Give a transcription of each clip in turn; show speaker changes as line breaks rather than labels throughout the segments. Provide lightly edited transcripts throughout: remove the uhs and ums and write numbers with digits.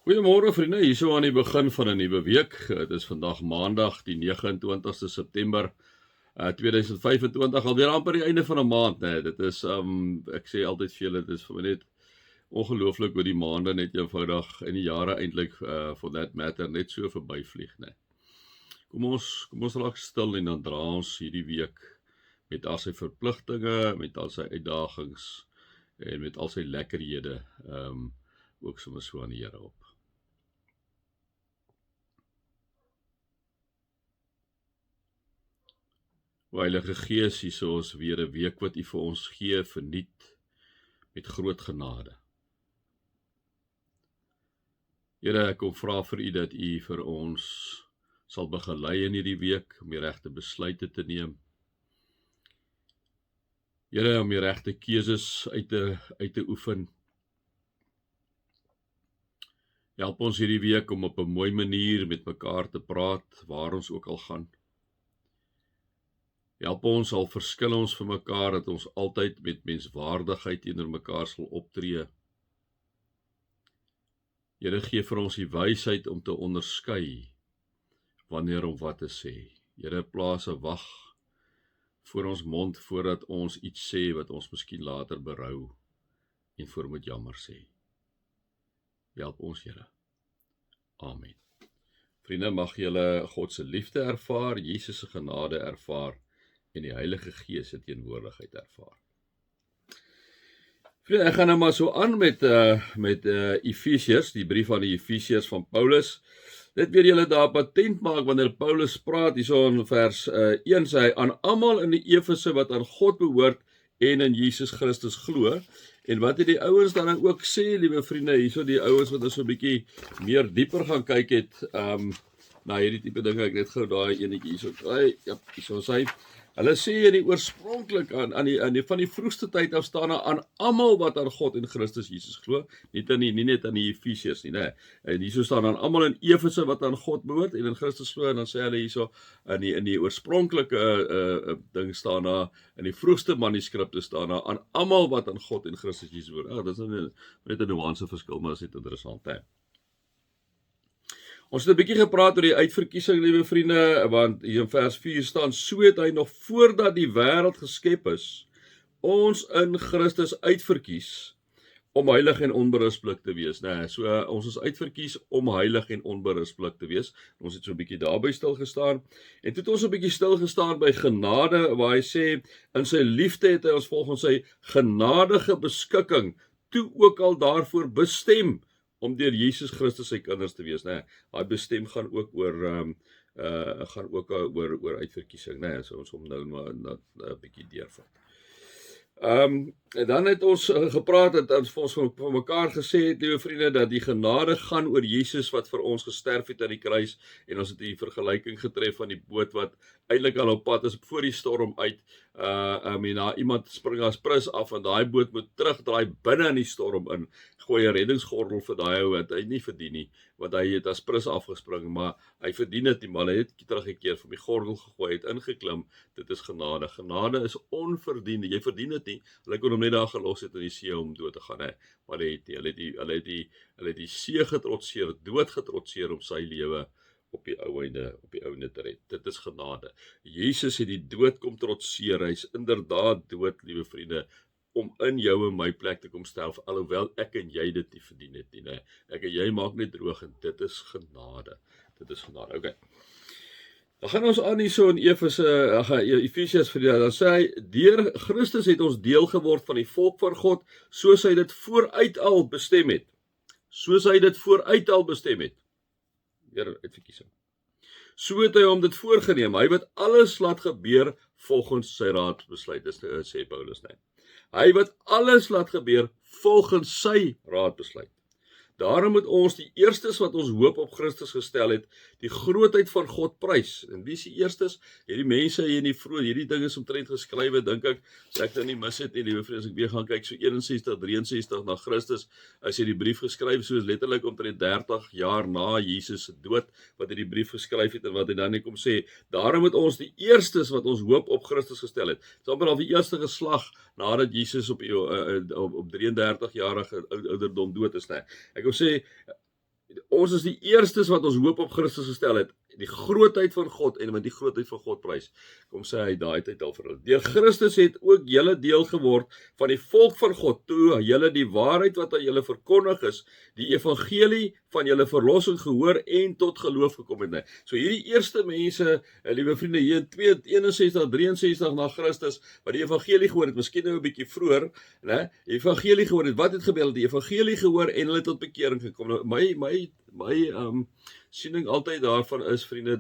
Goeiemôre vriende, hier so aan die begin van 'n nuwe week. Dit is vandag Maandag, die 29ste September 2025, alweer amper die einde van 'n maand, né? Dit is ek sê altyd vir julle, dit is vir my net ongelooflik hoe die maande net eenvoudig en die jare eintlik for that matter net so verbyvlieg, né? Kom ons raak stil en dan dra ons hierdie week met al sy verpligtinge, met al sy uitdagings en met al sy lekkerhede ook sommer so aan die Here op. O Heilige Gees, hier is ons weer 'n week wat U vir ons gee, verniet met groot genade. Here, ek kom vra vir U dat U vir ons sal begelei in hierdie week om die regte besluite te neem. Here, om die regte keuses uit te oefen. Help ons hierdie week om op 'n mooi manier met mekaar te praat, waar ons ook al gaan. Help ons, al verskil ons vir mekaar, dat ons altyd met menswaardigheid teenoor mekaar sal optree. Here, gee vir ons die wysheid om te onderskei wanneer om wat te sê. Here, plaas 'n wag voor ons mond voordat ons iets sê wat ons miskien later berou en voor moet jammer sê. Help ons, Here. Amen. Vriende, mag julle God se liefde ervaar, Jesus se genade ervaar en die Heilige Gees se teenwoordigheid ervaar. Vriende, ek gaan nou maar so aan met Efesiërs, die brief aan die Efesiërs van Paulus. Dit weer julle daar patent maak wanneer Paulus praat, hierso in vers 1 sê hy, aan almal in die Efese wat aan God behoort en in Jesus Christus glo. En wat het die ouens dan ook sê, liewe vriende, hierso die ouens wat so 'n bietjie meer dieper gaan kyk het, na hierdie tipe dinge, ek net gou daai enetjie hierso, ja, hierso sê hulle sê in die oorspronklik van die vroegste tyd af staan aan almal wat aan God en Christus Jesus glo, nie net aan die Efesiërs nie, né? En hierso staan aan almal in Efese wat aan God behoort en in Christus glo, en dan sê hulle hierso in die oorspronklike ding staan daar, in die vroegste manuskripte staan daar aan almal wat aan God en Christus Jesus behoort. Dit is net 'n nuance verskil, maar dit is net interessant, hè. Ons het 'n bietjie gepraat oor die uitverkiesing, liewe vriende, want hier in vers 4 staan, so het hy nog voordat die wêreld geskep is, ons in Christus uitverkies om heilig en onberispelik te wees, né? So ons is uitverkies om heilig en onberispelik te wees. Ons het so 'n bietjie daarby stil gestaan. En toe het ons 'n bietjie stil gestaan by genade, waar hy sê in sy liefde het hy ons volgens sy genadige beskikking toe ook al daarvoor bestem om deur Jesus Christus sy kinders te wees, né? Daai bestem gaan ook oor oor uitverkiesing, né? So ons hom nou maar 'n bietjie deurvat. En dan het ons gepraat, het ons van mekaar gesê het, liewe vriende, dat die genade gaan oor Jesus wat vir ons gesterf het aan die kruis, en ons het die vergelyking getref van die boot wat eintlik al op pad is voor die storm uit, en iemand spring as prins af, en daai boot moet terugdraai binne in die storm in, gooi 'n reddingsgordel vir daai ou wat hy nie verdien nie, want hy het as prins afgespring, maar hy verdien dit nie, maar hy het teruggekeer, van die gordel gegooi, het ingeklim. Dit is genade. Genade is onverdiend. Jy verdien dit nie. Hulle kon hom net daar gelos het in die see om dood te gaan, hè. Maar hulle het die see getrotseer, dood getrotseer om sy lewe op die ouende te red. Dit is genade. Jesus het die dood kom trotseer. Hy's inderdaad dood, liewe vriende, om in jou en my plek te kom sterf, alhoewel ek en jy dit nie verdien het nie, né? Ek en jy maak net droog, en dit is genade. Dit is genade. Okay. Dan gaan ons aan hierso in Efesiërs vir dan sê hy, deur Christus het ons deel geword van die volk van God, soos hy dit vooruit al bestem het. Soos hy dit vooruit al bestem het. Weer uitverkiesing. So het hy hom dit voorgeneem. Hy wat alles laat gebeur volgens sy raadsbesluit, dis sê Paulus, né? Hy wat alles laat gebeur volgens sy raadbesluit. Daarom moet ons die eerstes wat ons hoop op Christus gestel het, die grootheid van God prys. En wie is die eerstes? Hierdie mense hier in die vroeg, hierdie ding is omtrent geskrywe, dink ek, so ek nou nie mis het nie, liewe vriende, as ek weer gaan kyk, so 61, 63 na Christus, as jy die brief geskryf, so is letterlik omtrent 30 jaar na Jesus se dood, wat hy die brief geskryf het, en wat hy dan nie kom sê, daarom moet ons die eerstes wat ons hoop op Christus gestel het, so amper al die eerste geslag, nadat Jesus op 33-jarige ouderdom dood is, né? Ek wil sê, ons is die eerstes wat ons hoop op Christus gestel het. Die grootheid van God en met die grootheid van God prys. Kom sê hy daai tyd al vir hulle. Deur Christus het ook julle deel geword van die volk van God, toe julle die waarheid wat aan julle verkondig is, die evangelie van julle verlossing gehoor en tot geloof gekom het. So hierdie eerste mense, liewe vriende, hier in 61, 63 na Christus, wat die evangelie gehoor het, miskien nou 'n bietjie vroeër, né? Die evangelie gehoor het, wat het gebeur? Die evangelie gehoor en hulle tot bekering gekom. Nou, my siening altyd daarvan is, vriende,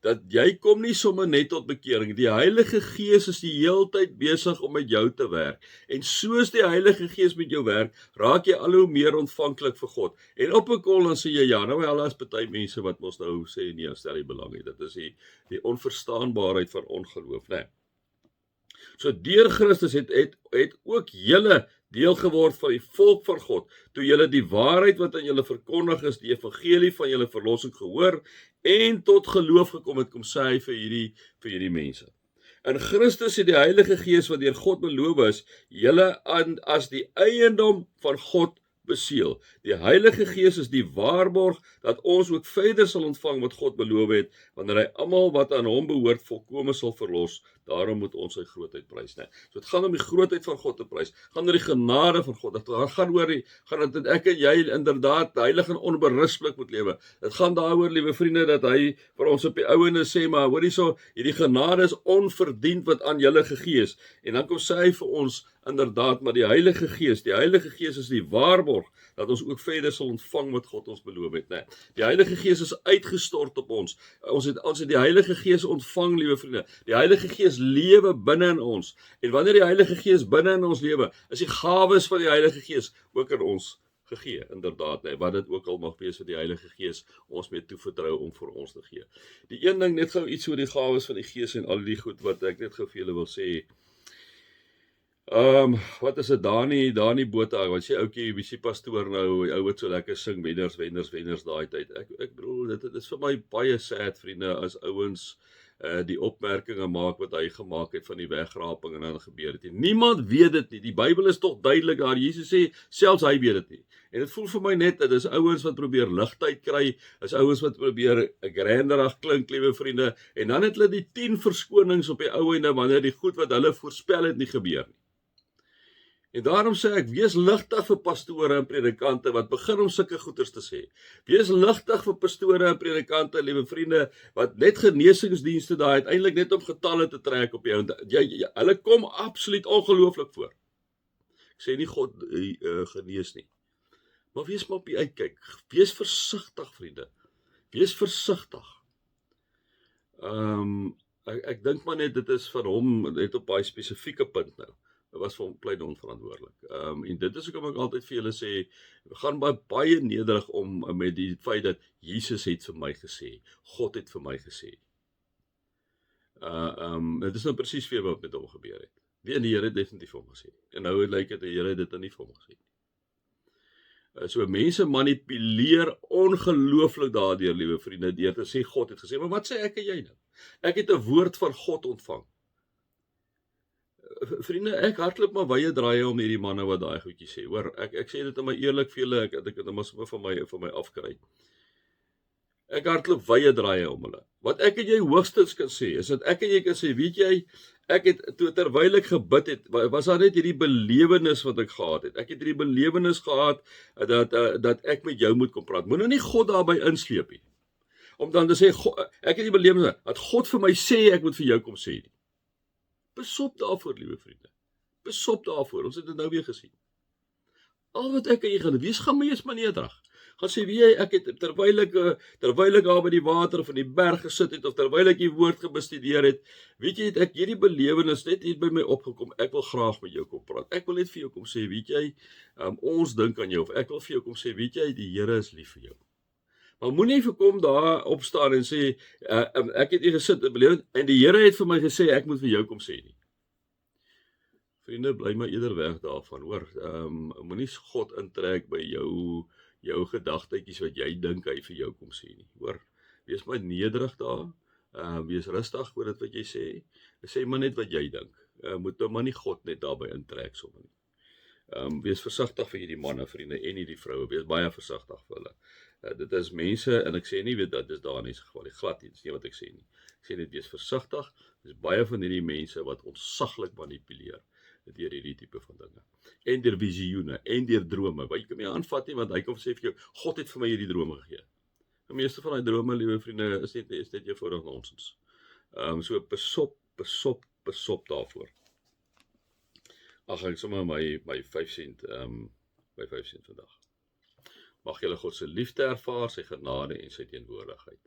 dat jy kom nie sommer net tot bekering. Die Heilige Gees is die heeltyd besig om met jou te werk. En soos die Heilige Gees met jou werk, raak jy al hoe meer ontvanklik vir God. En op 'n kol dan sê jy ja, nou wel as party mense wat ons nou sê nee, stel nie belang nie. Dit is die onverstaanbaarheid van ongeloof, né? So deur Christus het ook julle deel geword van die volk van God, toe julle die waarheid wat aan julle verkondig is, die evangelie van julle verlossing gehoor en tot geloof gekom het, kom sê hy vir hierdie mense. In Christus het die Heilige Gees wat deur God beloof is, julle as die eiendom van God beseël. Die Heilige Gees is die waarborg dat ons ook verder sal ontvang wat God beloof het, wanneer hy almal wat aan hom behoort volkome sal verlos. Daarom moet ons sy grootheid prys, né? So dit gaan om die grootheid van God te prys, gaan oor die genade van God, dit gaan dat ek en jy inderdaad heilig en onberispelik moet lewe. Dit gaan daaroor, liewe vriende, dat hy vir ons op die ouende sê, maar hoor hierso, hierdie genade is onverdiend wat aan julle gegee is. En dan kom sê hy vir ons inderdaad, maar die Heilige Gees is die waarborg dat ons ook verder sal ontvang wat God ons beloof het, né? Die Heilige Gees is uitgestort op ons. Ons het die Heilige Gees ontvang, liewe vriende. Die Heilige Gees lewe binne in ons. En wanneer die Heilige Gees binne in ons lewe, is die gawes van die Heilige Gees ook in ons gegee, inderdaad, wat dit ook al mag wees wat die Heilige Gees ons mee toevertrou om vir ons te gee. Die een ding, net gou iets oor die gawes van die Gees en al die goed wat ek net gou vir julle wil sê. Wat is dit, Dani Botha, wat sê oukie, wie sê pastoor nou, ou wat so lekker sing, wenners daai tyd. Ek bedoel, dit is vir my baie sad, vriende, as ouens die opmerkinge maak wat hy gemaak het van die wegraping en dan gebeur het. Niemand weet dit nie. Die Bybel is tog duidelik daar. Jesus sê, selfs hy weet dit nie. En dit voel vir my net, dit is ouens wat probeer ligtheid kry, is ouens wat probeer granderig klink, liewe vriende, en dan het hulle die 10 verskonings op die ou einde, wanneer die goed wat hulle voorspel het nie gebeur nie. En daarom sê ek, wees ligtig vir pastore en predikante wat begin om sulke goeders te sê. Wees ligtig vir pastore en predikante, liewe vriende, wat net genesingsdienste daai uiteindelik net om getalle te trek op jou. Hulle kom absoluut ongelooflik voor. Ek sê nie God genees nie. Maar wees maar op die uitkyk. Wees versigtig, vriende. Wees versigtig. Ek dink maar net dit is vir hom net op baie spesifieke punt nou. Dit was vir hom klein onverantwoordelik. En dit is ook ek altyd vir julle sê, we gaan baie nederig om met die feit dat Jesus het vir my gesê, God het vir my gesê. Dit is nou presies vir wat met hom gebeur het. Die Here het definitief vir hom gesê. En nou lyk dit die Here het dit nie vir hom gesê. So mense manipuleer ongelooflik daardeur, liewe vriende, deur te sê God het gesê, maar wat sê ek en jy nou? Ek het 'n woord van God ontvang. Vriende, ek hardloop maar wye draaie om hierdie manne wat daai goedjie sê. Hoor, ek sê dit in my eerlik vir julle, ek het dit maar sommer van my afkry. Ek hardloop wye draaie om hulle. Wat ek en jy hoogstens kan sê, is dat ek en jy kan sê, weet jy, ek het terwyl ek gebid het, was daar net hierdie belewenis wat ek gehad het. Ek het hierdie belewenis gehad dat ek met jou moet kom praat. Moet nou nie God daarby insleep nie. Om dan te sê, ek het die belewenis dat God vir my sê ek moet vir jou kom sê nie. Besop daarvoor, liewe vriende. Besop daarvoor, ons het dit nou weer gesien. Al wat ek en jy gaan wees, gaan my eens maar nederig. Gaan sê, weet jy, ek het terwyl ek daar by die water of in die berg gesit het, of terwyl ek die woord gebestudeer het, weet jy, het ek hierdie belewenis net hier by my opgekom, ek wil graag met jou kom praat. Ek wil net vir jou kom sê, weet jy, ons dink aan jou, of ek wil vir jou kom sê, weet jy, die Here is lief vir jou. Maar moenie verkom daar opstaan en sê, ek het hier gesit en die Here het vir my gesê, ek moet vir jou kom sê nie. Vriende, bly maar eerder weg daarvan, hoor. Moenie God intrek by jou gedagtetjies wat jy dink hy vir jou kom sê nie, hoor. Wees maar nederig daar, wees rustig oor dit wat jy sê maar net wat jy dink. Moet nou maar nie God net daarby intrek sommer nie. Wees versigtig vir hierdie manne, vriende, en hierdie vroue, wees baie versigtig vir hulle. Dit is mense, en ek sê nie weet dat dis daar in die geval, glad nie, dis nie wat ek sê nie. Ek sê net, wees versigtig, dis baie van hierdie mense wat ontsaglik manipuleer deur hierdie tipe van dinge. En deur visioene, en deur drome, wat jy kan nie aanvat nie, want hy kom sê vir jou, God het vir my hierdie drome gegee. Die meeste van die drome, liewe vriende, is net eenvoudig nonsens. So besop daarvoor. Ag, ek sommer my 5 sent, by 5 sent vandag. Mag julle God se liefde ervaar, sy genade en sy teenwoordigheid.